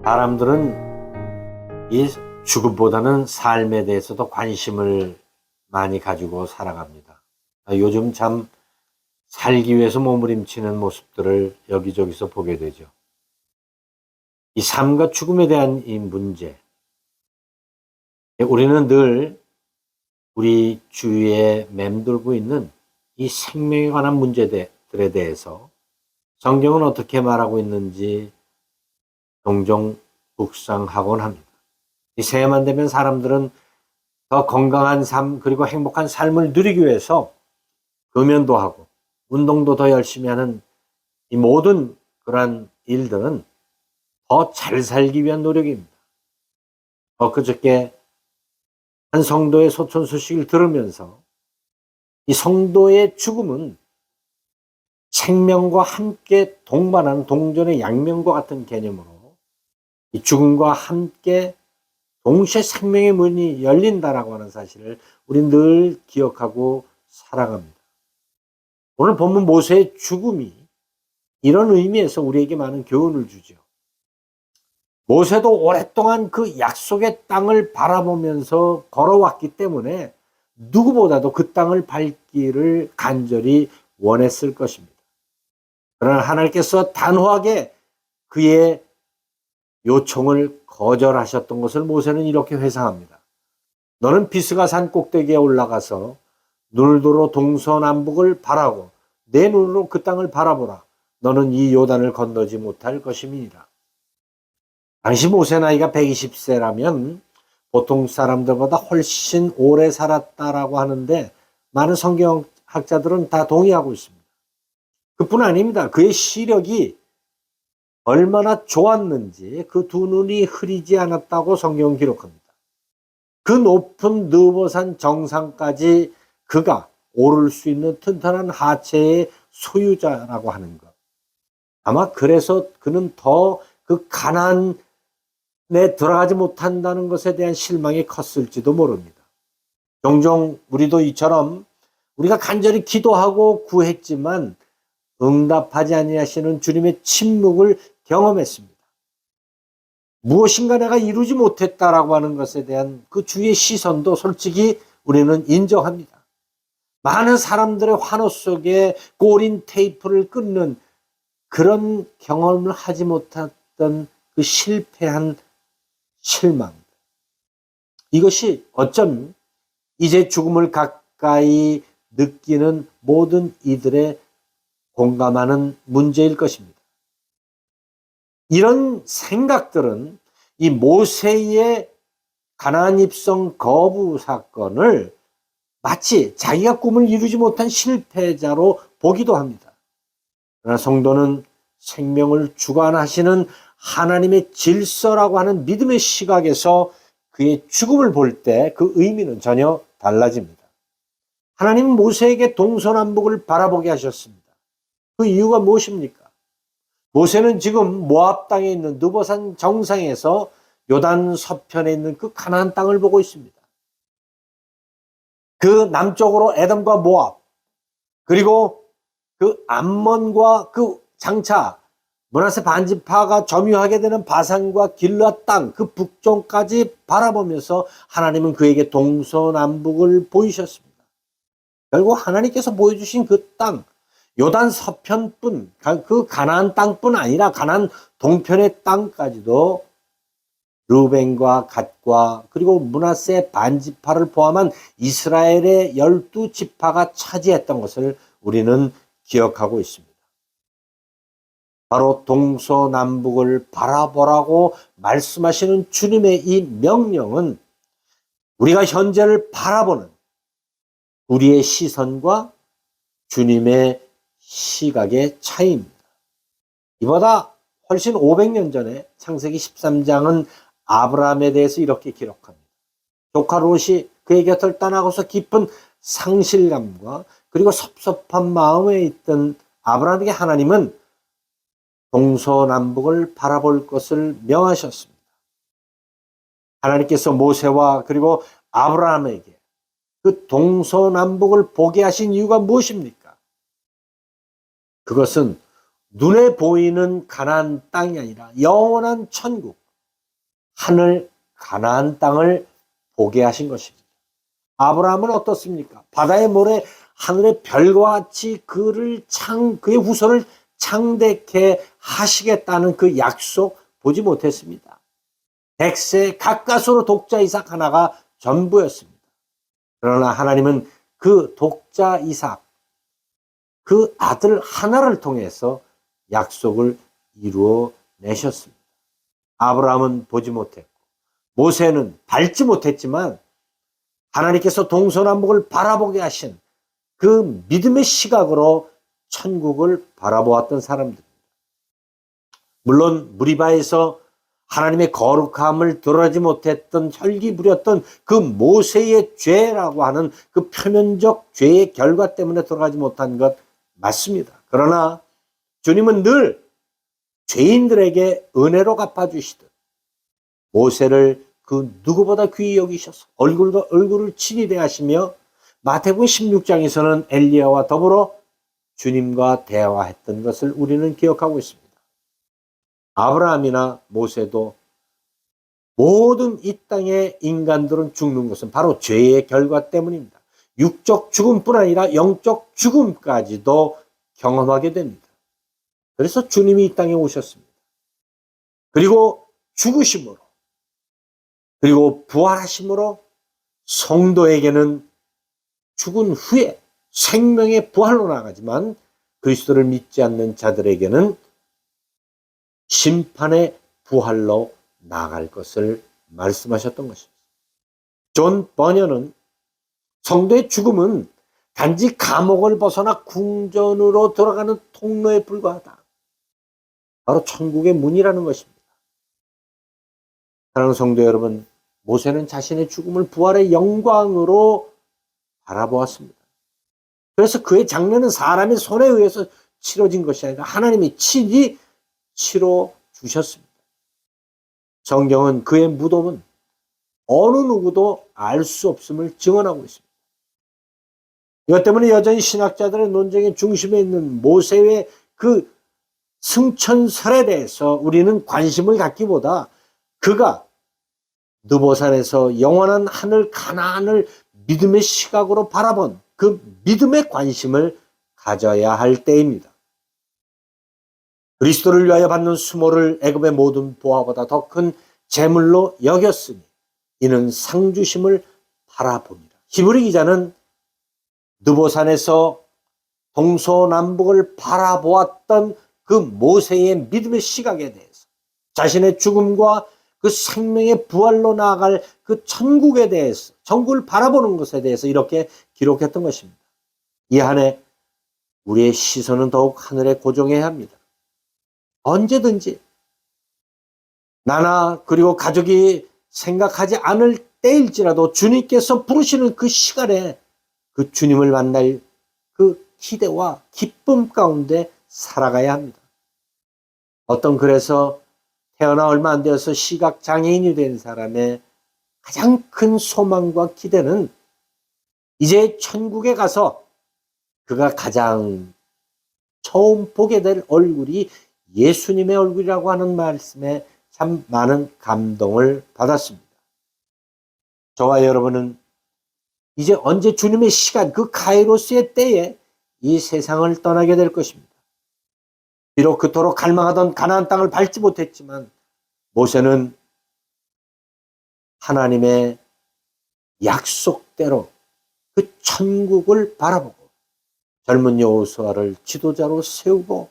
사람들은 이 죽음보다는 삶에 대해서도 관심을 많이 가지고 살아갑니다. 요즘 참 살기 위해서 몸부림치는 모습들을 여기저기서 보게 되죠. 이 삶과 죽음에 대한 이 문제, 우리는 늘 우리 주위에 맴돌고 있는 이 생명에 관한 문제들에 대해서 성경은 어떻게 말하고 있는지 종종 묵상하곤 합니다. 이 새해만 되면 사람들은 더 건강한 삶 그리고 행복한 삶을 누리기 위해서 금연도 하고 운동도 더 열심히 하는 이 모든 그러한 일들은 더 잘 살기 위한 노력입니다. 그저께 한 성도의 소천 소식을 들으면서 이 성도의 죽음은 생명과 함께 동반하는 동전의 양면과 같은 개념으로 이 죽음과 함께 동시에 생명의 문이 열린다라고 하는 사실을 우리 늘 기억하고 살아갑니다. 오늘 본문 모세의 죽음이 이런 의미에서 우리에게 많은 교훈을 주죠. 모세도 오랫동안 그 약속의 땅을 바라보면서 걸어왔기 때문에 누구보다도 그 땅을 밟기를 간절히 원했을 것입니다. 그러나 하나님께서 단호하게 그의 요청을 거절하셨던 것을 모세는 이렇게 회상합니다. 너는 비스가 산 꼭대기에 올라가서 눈으로 동서남북을 바라고 내 눈으로 그 땅을 바라보라. 너는 이 요단을 건너지 못할 것임이니라. 당시 모세 나이가 120세라면 보통 사람들보다 훨씬 오래 살았다라고 하는데 많은 성경학자들은 다 동의하고 있습니다. 그뿐 아닙니다. 그의 시력이 얼마나 좋았는지 그 두 눈이 흐리지 않았다고 성경은 기록합니다. 그 높은 느보산 정상까지 그가 오를 수 있는 튼튼한 하체의 소유자라고 하는 것. 아마 그래서 그는 더 그 가난에 들어가지 못한다는 것에 대한 실망이 컸을지도 모릅니다. 종종 우리도 이처럼 우리가 간절히 기도하고 구했지만 응답하지 아니하시는 주님의 침묵을 경험했습니다. 무엇인가 내가 이루지 못했다라고 하는 것에 대한 그 주의 시선도 솔직히 우리는 인정합니다. 많은 사람들의 환호 속에 꼬린 테이프를 끊는 그런 경험을 하지 못했던 그 실패한 실망. 이것이 어쩜 이제 죽음을 가까이 느끼는 모든 이들의 공감하는 문제일 것입니다. 이런 생각들은 이 모세의 가나안 입성 거부 사건을 마치 자기가 꿈을 이루지 못한 실패자로 보기도 합니다. 그러나 성도는 생명을 주관하시는 하나님의 질서라고 하는 믿음의 시각에서 그의 죽음을 볼 때 그 의미는 전혀 달라집니다. 하나님은 모세에게 동서남북을 바라보게 하셨습니다. 그 이유가 무엇입니까? 모세는 지금 모압 땅에 있는 느보산 정상에서 요단 서편에 있는 그 가나안 땅을 보고 있습니다. 그 남쪽으로 에돔과 모압, 그리고 그 암몬과 그 장차 므낫세 반지파가 점유하게 되는 바산과 길르앗 땅, 그 북쪽까지 바라보면서 하나님은 그에게 동서남북을 보이셨습니다. 결국 하나님께서 보여주신 그 땅, 요단 서편뿐, 그 가나안 땅뿐 아니라 가나안 동편의 땅까지도 르우벤과 갓과 그리고 므낫세 반지파를 포함한 이스라엘의 12지파가 차지했던 것을 우리는 기억하고 있습니다. 바로 동서남북을 바라보라고 말씀하시는 주님의 이 명령은 우리가 현재를 바라보는 우리의 시선과 주님의 시각의 차이입니다. 이보다 훨씬 500년 전에 창세기 13장은 아브라함에 대해서 이렇게 기록합니다. 조카 롯이 그의 곁을 떠나고서 깊은 상실감과 그리고 섭섭한 마음에 있던 아브라함에게 하나님은 동서남북을 바라볼 것을 명하셨습니다. 하나님께서 모세와 그리고 아브라함에게 그 동서남북을 보게 하신 이유가 무엇입니까? 그것은 눈에 보이는 가나안 땅이 아니라 영원한 천국, 하늘 가나안 땅을 보게 하신 것입니다. 아브라함은 어떻습니까? 바다의 모래 하늘의 별과 같이 그의 후손을 창대케 하시겠다는 그 약속 보지 못했습니다. 100세 가까스로 독자 이삭 하나가 전부였습니다. 그러나 하나님은 그 독자 이삭, 그 아들 하나를 통해서 약속을 이루어 내셨습니다. 아브라함은 보지 못했고 모세는 밟지 못했지만 하나님께서 동서남북을 바라보게 하신 그 믿음의 시각으로 천국을 바라보았던 사람들입니다. 물론 무리바에서 하나님의 거룩함을 드러내지 못했던 혈기 부렸던 그 모세의 죄라고 하는 그 표면적 죄의 결과 때문에 들어가지 못한 것 맞습니다. 그러나 주님은 늘 죄인들에게 은혜로 갚아주시듯 모세를 그 누구보다 귀히 여기셔서 얼굴과 얼굴을 친히 대하시며 마태복음 16장에서는 엘리야와 더불어 주님과 대화했던 것을 우리는 기억하고 있습니다. 아브라함이나 모세도 모든 이 땅의 인간들은 죽는 것은 바로 죄의 결과 때문입니다. 육적 죽음뿐 아니라 영적 죽음까지도 경험하게 됩니다. 그래서 주님이 이 땅에 오셨습니다. 그리고 죽으심으로 그리고 부활하심으로 성도에게는 죽은 후에 생명의 부활로 나가지만 그리스도를 믿지 않는 자들에게는 심판의 부활로 나갈 것을 말씀하셨던 것입니다. 존 버녀는 성도의 죽음은 단지 감옥을 벗어나 궁전으로 들어가는 통로에 불과하다. 바로 천국의 문이라는 것입니다. 사랑하는 성도 여러분, 모세는 자신의 죽음을 부활의 영광으로 바라보았습니다. 그래서 그의 장례는 사람의 손에 의해서 치러진 것이 아니라 하나님이 친히 치러 주셨습니다. 성경은 그의 무덤은 어느 누구도 알 수 없음을 증언하고 있습니다. 이것 때문에 여전히 신학자들의 논쟁의 중심에 있는 모세의 그 승천설에 대해서 우리는 관심을 갖기보다 그가 느보산에서 영원한 하늘 가나안을 믿음의 시각으로 바라본 그 믿음의 관심을 가져야 할 때입니다. 그리스도를 위하여 받는 수모를 애굽의 모든 보화보다 더 큰 재물로 여겼으니 이는 상주심을 바라봅니다. 히브리 기자는 느보산에서 동서남북을 바라보았던 그 모세의 믿음의 시각에 대해서 자신의 죽음과 그 생명의 부활로 나아갈 그 천국에 대해서 천국을 바라보는 것에 대해서 이렇게 기록했던 것입니다. 이 한 해 우리의 시선은 더욱 하늘에 고정해야 합니다. 언제든지 나나 그리고 가족이 생각하지 않을 때일지라도 주님께서 부르시는 그 시간에 그 주님을 만날 그 기대와 기쁨 가운데 살아가야 합니다. 어떤 글에서 태어나 얼마 안 되어서 시각장애인이 된 사람의 가장 큰 소망과 기대는 이제 천국에 가서 그가 가장 처음 보게 될 얼굴이 예수님의 얼굴이라고 하는 말씀에 참 많은 감동을 받았습니다. 저와 여러분은 이제 언제 주님의 시간, 그 카이로스의 때에 이 세상을 떠나게 될 것입니다. 비록 그토록 갈망하던 가나안 땅을 밟지 못했지만 모세는 하나님의 약속대로 그 천국을 바라보고 젊은 여호수아를 지도자로 세우고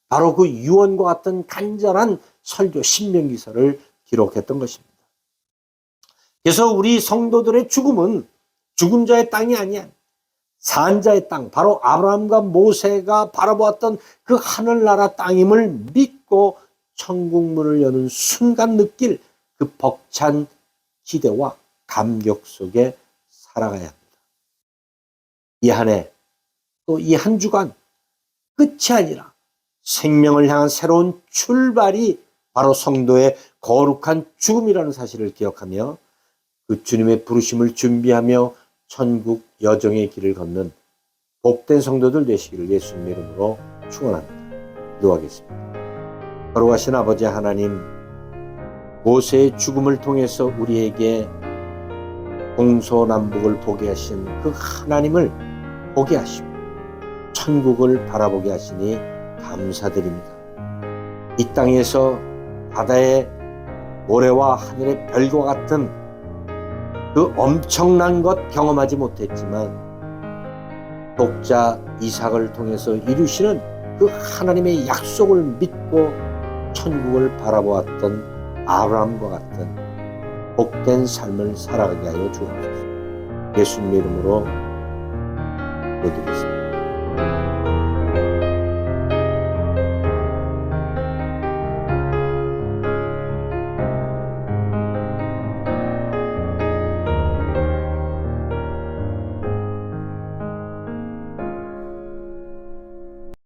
바로 그 유언과 같은 간절한 설교 신명기서를 기록했던 것입니다. 그래서 우리 성도들의 죽음은 죽은 자의 땅이 아니야. 산 자의 땅, 바로 아브라함과 모세가 바라보았던 그 하늘나라 땅임을 믿고 천국문을 여는 순간 느낄 그 벅찬 기대와 감격 속에 살아가야 합니다. 이 한 해, 또 이 한 주간 끝이 아니라 생명을 향한 새로운 출발이 바로 성도의 거룩한 죽음이라는 사실을 기억하며 그 주님의 부르심을 준비하며 천국 여정의 길을 걷는 복된 성도들 되시기를 예수님의 이름으로 축원합니다. 기도하겠습니다. 거룩하신 아버지 하나님, 모세의 죽음을 통해서 우리에게 동서남북을 보게 하신 그 하나님을 보게 하시고 천국을 바라보게 하시니 감사드립니다. 이 땅에서 바다의 모래와 하늘의 별과 같은 그 엄청난 것 경험하지 못했지만 독자 이삭을 통해서 이루시는 그 하나님의 약속을 믿고 천국을 바라보았던 아브라함과 같은 복된 삶을 살아가게 하여 주옵소서. 예수님의 이름으로 기도드리겠습니다.